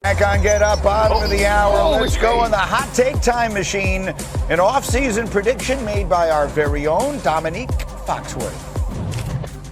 Back on Get Up, bottom of the hour. Let's go on the hot take time machine. An off-season prediction made by our very own Dominique Foxworth.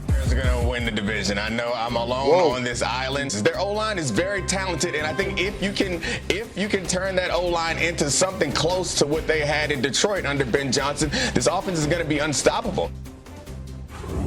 Bears are going to win the division. I know I'm alone on this island. Their O-line is very talented, and I think if you can turn that O-line into something close to what they had in Detroit under Ben Johnson, this offense is going to be unstoppable.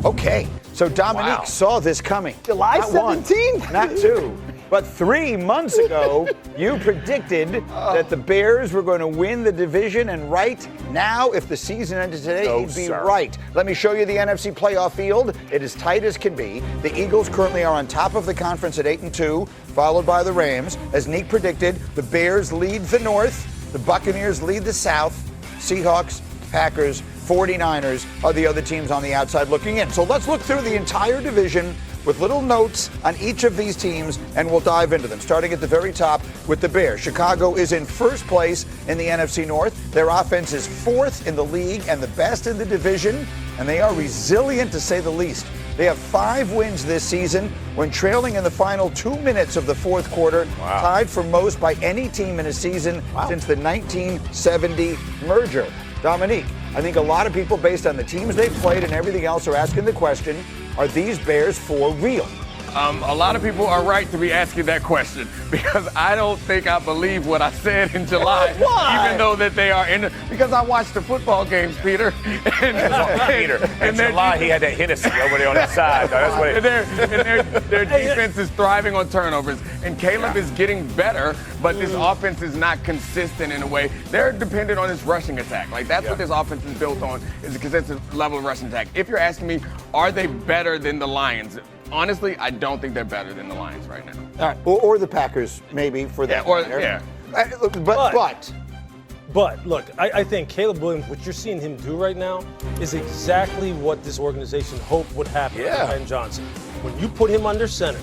Okay, so Dominique saw this coming. July 17th? Not 2. But 3 months ago, you predicted that the Bears were going to win the division, and right now, if the season ended today, he'd be right. Let me show you the NFC playoff field. It is tight as can be. The Eagles currently are on top of the conference at 8-2, followed by the Rams. As Neek predicted, the Bears lead the North, the Buccaneers lead the South, Seahawks, Packers, 49ers are the other teams on the outside looking in. So let's look through the entire division with little notes on each of these teams, and we'll dive into them, starting at the very top with the Bears. Chicago is in first place in the NFC North. Their offense is 4th in the league and the best in the division, and they are resilient to say the least. They have 5 wins this season when trailing in the final 2 minutes of the fourth quarter, tied for most by any team in a season since the 1970 merger. Dominique, I think a lot of people, based on the teams they've played and everything else, are asking the question, are these Bears for real? A lot of people are right to be asking that question because I don't think I believe what I said in July. Why? Even though that they are because I watched the football games, Peter. In July, he had that Hennessy over there on his side. That's what their defense is thriving on turnovers, and Caleb is getting better, but this offense is not consistent in a way. They're dependent on this rushing attack. Like, that's what this offense is built on, is a consistent level of rushing attack. If you're asking me, are they better than the Lions? Honestly, I don't think they're better than the Lions right now. All right, or the Packers, maybe, for that matter. But look, I think Caleb Williams, what you're seeing him do right now is exactly what this organization hoped would happen with Ben Johnson. When you put him under center,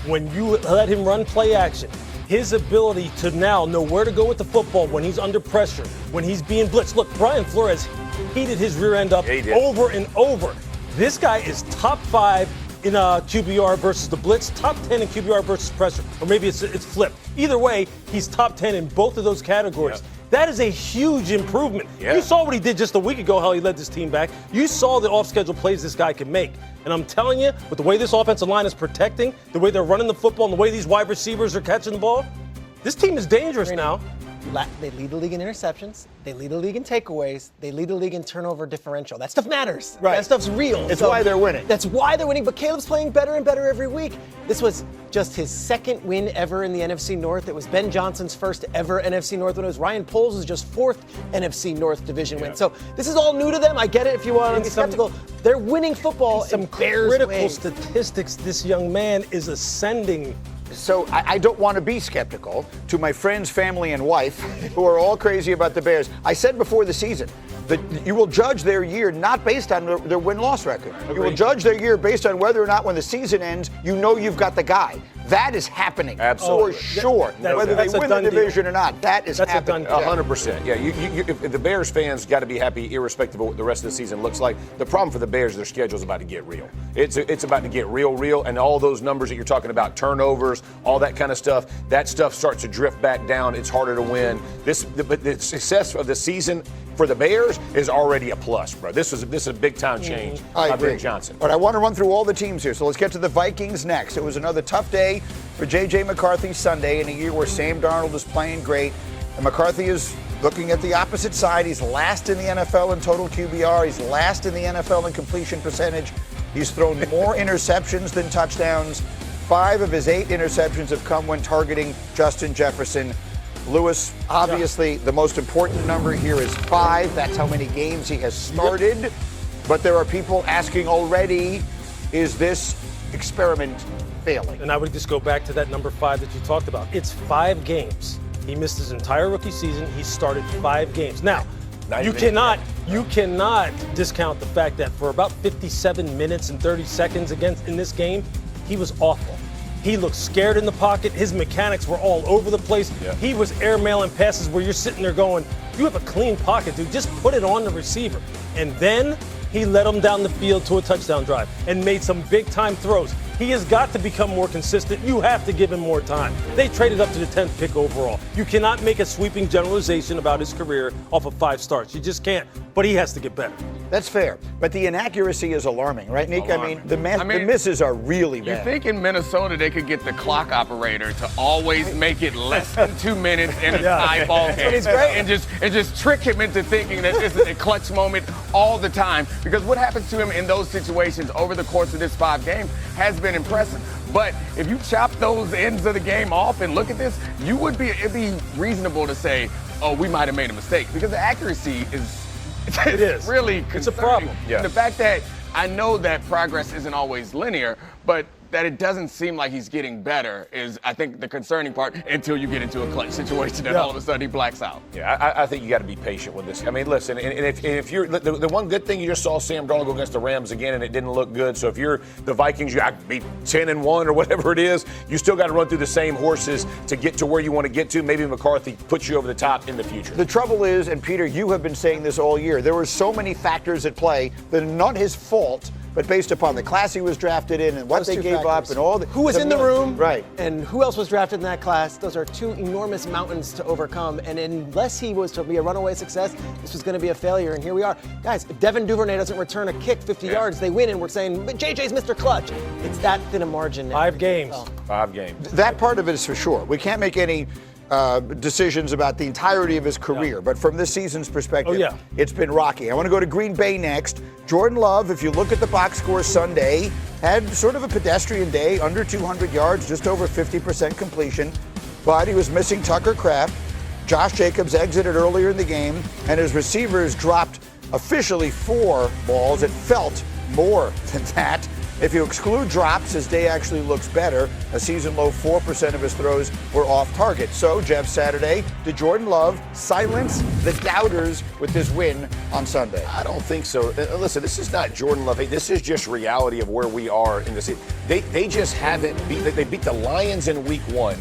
when you let him run play action, his ability to now know where to go with the football when he's under pressure, when he's being blitzed. Look, Brian Flores heated his rear end up over and over. This guy is top 5 in QBR versus the blitz, top 10 in QBR versus pressure, or maybe it's flipped. Either way, he's top 10 in both of those categories. That is a huge improvement. You saw what he did just a week ago, how he led this team back. You saw the off-schedule plays this guy can make. And I'm telling you, with the way this offensive line is protecting, the way they're running the football, and the way these wide receivers are catching the ball, this team is dangerous now. They lead the league in interceptions. They lead the league in takeaways. They lead the league in turnover differential. That stuff matters. Right. That stuff's real. It's why they're winning. That's why they're winning. But Caleb's playing better and better every week. This was just his 2nd win ever in the NFC North. It was Ben Johnson's first ever NFC North win. It was Ryan Poles' just 4th NFC North division win. So this is all new to them. I get it if you want to be skeptical. They're winning football in some Bears critical way. statistics. This young man is ascending. So I don't want to be skeptical to my friends, family, and wife, who are all crazy about the Bears. I said before the season that you will judge their year not based on their win-loss record. You will judge their year based on whether or not when the season ends, you know you've got the guy. That is happening. Absolutely. For sure. Whether they win the division or not, that's happening. 100%. Yeah, if the Bears fans got to be happy irrespective of what the rest of the season looks like. The problem for the Bears, their schedule is about to get real. It's about to get real, and all those numbers that you're talking about, turnovers, all that kind of stuff, that stuff starts to drift back down. It's harder to win. But the success of the season for the Bears is already a plus, bro. This is a big-time change by Ben Johnson. But I want to run through all the teams here, so let's get to the Vikings next. It was another tough day for J.J. McCarthy Sunday in a year where Sam Darnold is playing great, and McCarthy is looking at the opposite side. He's last in the NFL in total QBR. He's last in the NFL in completion percentage. He's thrown more interceptions than touchdowns. 5 of his 8 interceptions have come when targeting Justin Jefferson. Lewis, obviously, the most important number here is 5. That's how many games he has started. But there are people asking already, is this experiment failing? And I would just go back to that number 5 that you talked about. It's 5 games. He missed his entire rookie season. He started 5 games. Now, you cannot discount the fact that for about 57 minutes and 30 seconds in this game, he was awful. He looked scared in the pocket. His mechanics were all over the place. He was airmailing passes where you're sitting there going, you have a clean pocket, dude. Just put it on the receiver. And then he led him down the field to a touchdown drive and made some big-time throws. He has got to become more consistent. You have to give him more time. They traded up to the 10th pick overall. You cannot make a sweeping generalization about his career off of 5 starts. You just can't. But he has to get better. That's fair. But the inaccuracy is alarming, right, Nick? Alarming. The misses are really bad. You think in Minnesota they could get the clock operator to always make it less than 2 minutes in a tie ball game. It's great. And just trick him into thinking that this is a clutch moment all the time. Because what happens to him in those situations over the course of this 5 games has been impressive. But if you chop those ends of the game off and look at this, it'd be reasonable to say, oh, we might have made a mistake. Because the accuracy is really concerning. It's a problem. Yeah. The fact that I know that progress isn't always linear, but that it doesn't seem like he's getting better is, I think, the concerning part until you get into a clutch situation and all of a sudden he blacks out. Yeah, I think you got to be patient with this. I mean, listen, and if you're the one good thing, you just saw Sam Darnold go against the Rams again, and it didn't look good. So if you're the Vikings, you got to be 10-1 or whatever it is. You still got to run through the same horses to get to where you want to get to. Maybe McCarthy puts you over the top in the future. The trouble is, and Peter, you have been saying this all year, there were so many factors at play that are not his fault, but based upon the class he was drafted in and what they gave up and all the... Who was in the room, right, and who else was drafted in that class. Those are 2 enormous mountains to overcome, and unless he was to be a runaway success, this was going to be a failure, and here we are. Guys, if Devin Duvernay doesn't return a kick 50 yards, they win, and we're saying, JJ's Mr. Clutch. It's that thin a margin now. 5 games. 5 games. That part of it is for sure. We can't make any decisions about the entirety of his career, but from this season's perspective, it's been rocky. I want to go to Green Bay next. Jordan Love, if you look at the box score Sunday, had sort of a pedestrian day, under 200 yards, just over 50% completion, but he was missing Tucker Kraft. Josh Jacobs exited earlier in the game, and his receivers dropped officially 4 balls. It felt more than that. If you exclude drops, his day actually looks better. A season-low 4% of his throws were off target. So, Jeff, Saturday, did Jordan Love silence the doubters with this win on Sunday? I don't think so. Listen, this is not Jordan Love. This is just reality of where we are in the season. They just haven't beat. They beat the Lions in week 1.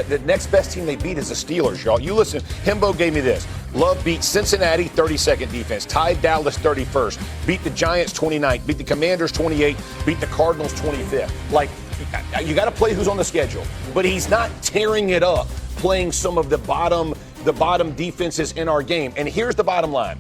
The next best team they beat is the Steelers, y'all. You listen, Himbo gave me this. Love beat Cincinnati, 32nd defense. Tied Dallas, 31st. Beat the Giants, 29th. Beat the Commanders, 28th. Beat the Cardinals, 25th. Like, you got to play who's on the schedule. But he's not tearing it up playing some of the bottom defenses in our game. And here's the bottom line.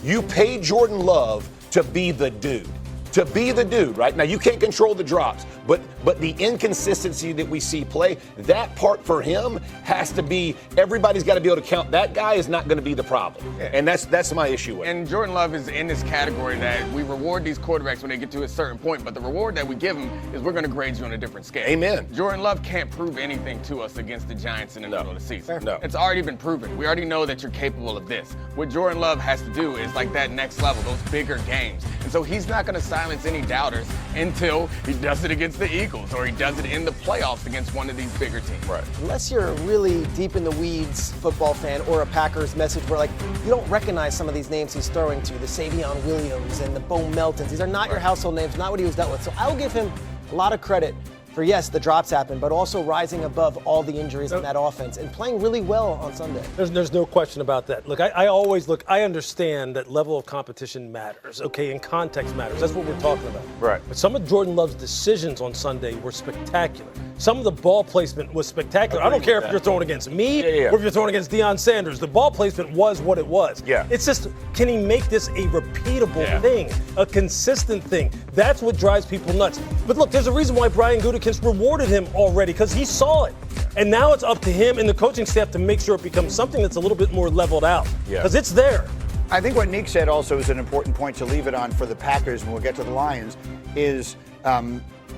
You paid Jordan Love to be the dude. To be the dude, right? Now, you can't control the drops, but the inconsistency that we see play, that part for him has to be, everybody's got to be able to count. That guy is not going to be the problem. Yeah. And that's my issue with it. And Jordan Love is in this category that we reward these quarterbacks when they get to a certain point, but the reward that we give them is we're going to grade you on a different scale. Amen. Jordan Love can't prove anything to us against the Giants in the middle of the season. No. It's already been proven. We already know that you're capable of this. What Jordan Love has to do is like that next level, those bigger games. And so he's not going to silence any doubters until he does it against the Eagles or he does it in the playoffs against one of these bigger teams. Right. Unless you're a really deep in the weeds football fan or a Packers message where, like, you don't recognize some of these names he's throwing to, the Savion Williams and the Bo Meltons. These are not your household names, not what he was dealt with. So I'll give him a lot of credit for, yes, the drops happened, but also rising above all the injuries in that offense and playing really well on Sunday. There's no question about that. Look, I understand that level of competition matters, okay, and context matters. That's what we're talking about. Right. But some of Jordan Love's decisions on Sunday were spectacular. Some of the ball placement was spectacular. I don't care if you're throwing against me or if you're throwing against Deion Sanders. The ball placement was what it was. Yeah. It's just, can he make this a repeatable thing, a consistent thing? That's what drives people nuts. But look, there's a reason why Brian Gutekunst rewarded him already, because he saw it. And now it's up to him and the coaching staff to make sure it becomes something that's a little bit more leveled out. Because it's there. I think what Nick said also is an important point to leave it on for the Packers, and we'll get to the Lions, is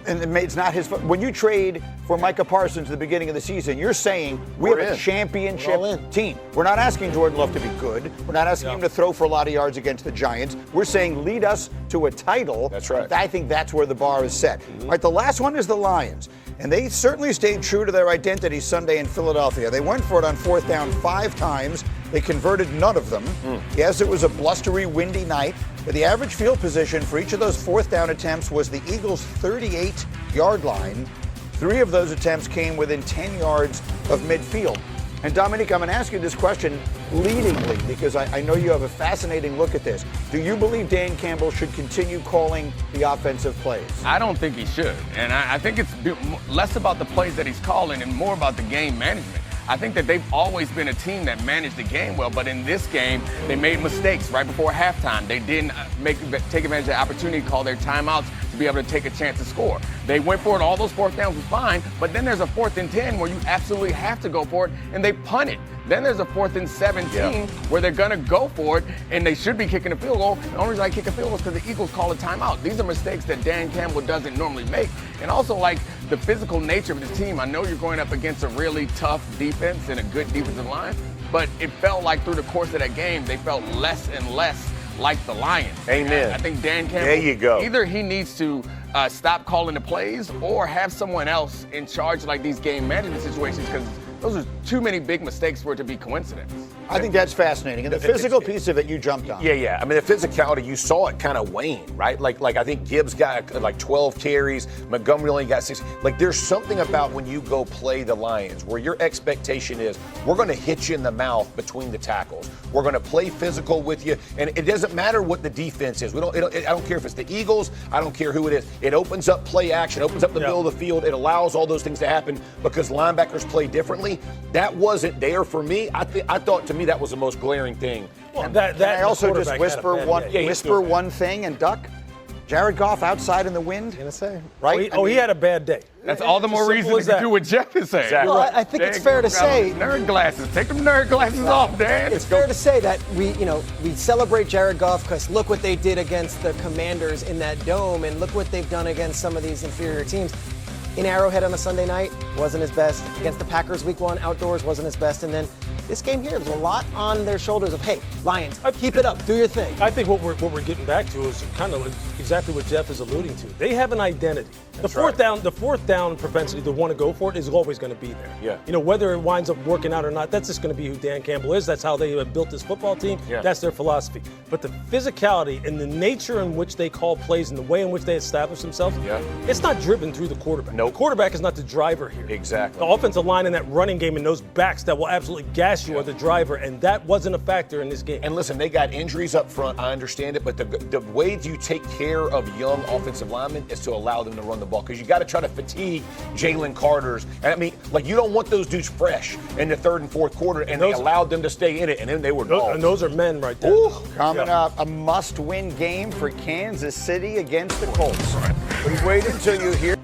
and it's not his fault. When you trade for Micah Parsons at the beginning of the season, you're saying we have a championship team. We're not asking Jordan Love to be good. We're not asking him to throw for a lot of yards against the Giants. We're saying lead us to a title. That's right. I think that's where the bar is set. All right, the last one is the Lions. And they certainly stayed true to their identity Sunday in Philadelphia. They went for it on 4th down 5 times. They converted none of them. Yes, it was a blustery, windy night, but the average field position for each of those 4th down attempts was the Eagles' 38-yard line. 3 of those attempts came within 10 yards of midfield. And Dominique, I'm going to ask you this question leadingly because I know you have a fascinating look at this. Do you believe Dan Campbell should continue calling the offensive plays? I don't think he should. And I think it's less about the plays that he's calling and more about the game management. I think that they've always been a team that managed the game well, but in this game, they made mistakes right before halftime. They didn't take advantage of the opportunity to call their timeouts to be able to take a chance to score. They went for it. All those fourth downs was fine, but then there's a 4th and 10 where you absolutely have to go for it, and they punt it. Then there's a 4th and 17 where they're going to go for it, and they should be kicking a field goal. The only reason I kick a field goal is because the Eagles call a timeout. These are mistakes that Dan Campbell doesn't normally make. And also, like, the physical nature of the team. I know you're going up against a really tough defense and a good defensive line, but it felt like through the course of that game, they felt less and less like the Lions. Amen. I think Dan Campbell, there you go. Either he needs to stop calling the plays or have someone else in charge of like these game management situations, because those are too many big mistakes for it to be coincidence. I think that's fascinating. And the physical piece of it you jumped on. Yeah. I mean, the physicality, you saw it kind of wane, right? Like I think Gibbs got like 12 carries. Montgomery only got 6. Like, there's something about when you go play the Lions where your expectation is we're going to hit you in the mouth between the tackles. We're going to play physical with you. And it doesn't matter what the defense is. I don't care if it's the Eagles. I don't care who it is. It opens up play action, opens up the middle of the field. It allows all those things to happen because linebackers play differently. That wasn't there for me. I thought, to me, that was the most glaring thing. Well, Can I also just whisper one thing and duck? Jared Goff outside in the wind. Gonna say, right? He had a bad day. That's all the more reason to do what Jeff is saying. Exactly. Well, I think it's fair to say nerd glasses. Take them nerd glasses off, Dan. it's fair to say that we celebrate Jared Goff because look what they did against the Commanders in that dome, and look what they've done against some of these inferior teams. In Arrowhead on a Sunday night, wasn't his best. Against the Packers week 1 outdoors, wasn't his best. And then this game here, there's a lot on their shoulders of, hey, Lions, keep it up, do your thing. I think what we're getting back to is kind of exactly what Jeff is alluding to. They have an identity. The fourth down propensity to want to go for it is always going to be there. Yeah. Whether it winds up working out or not, that's just going to be who Dan Campbell is. That's how they have built this football team. Yeah. That's their philosophy. But the physicality and the nature in which they call plays and the way in which they establish themselves, it's not driven through the quarterback. Nope. The quarterback is not the driver here. Exactly. The offensive line and that running game and those backs that will absolutely gas you are the driver, and that wasn't a factor in this game. And listen, they got injuries up front. I understand it, but the way you take care of young offensive linemen is to allow them to run the ball, because you got to try to fatigue Jalen Carter's. And I mean, like, you don't want those dudes fresh in the 3rd and 4th quarter, and they allowed them to stay in it, and then they were dogs. And those are men right there. Coming up, a must-win game for Kansas City against the Colts. But wait until you hear.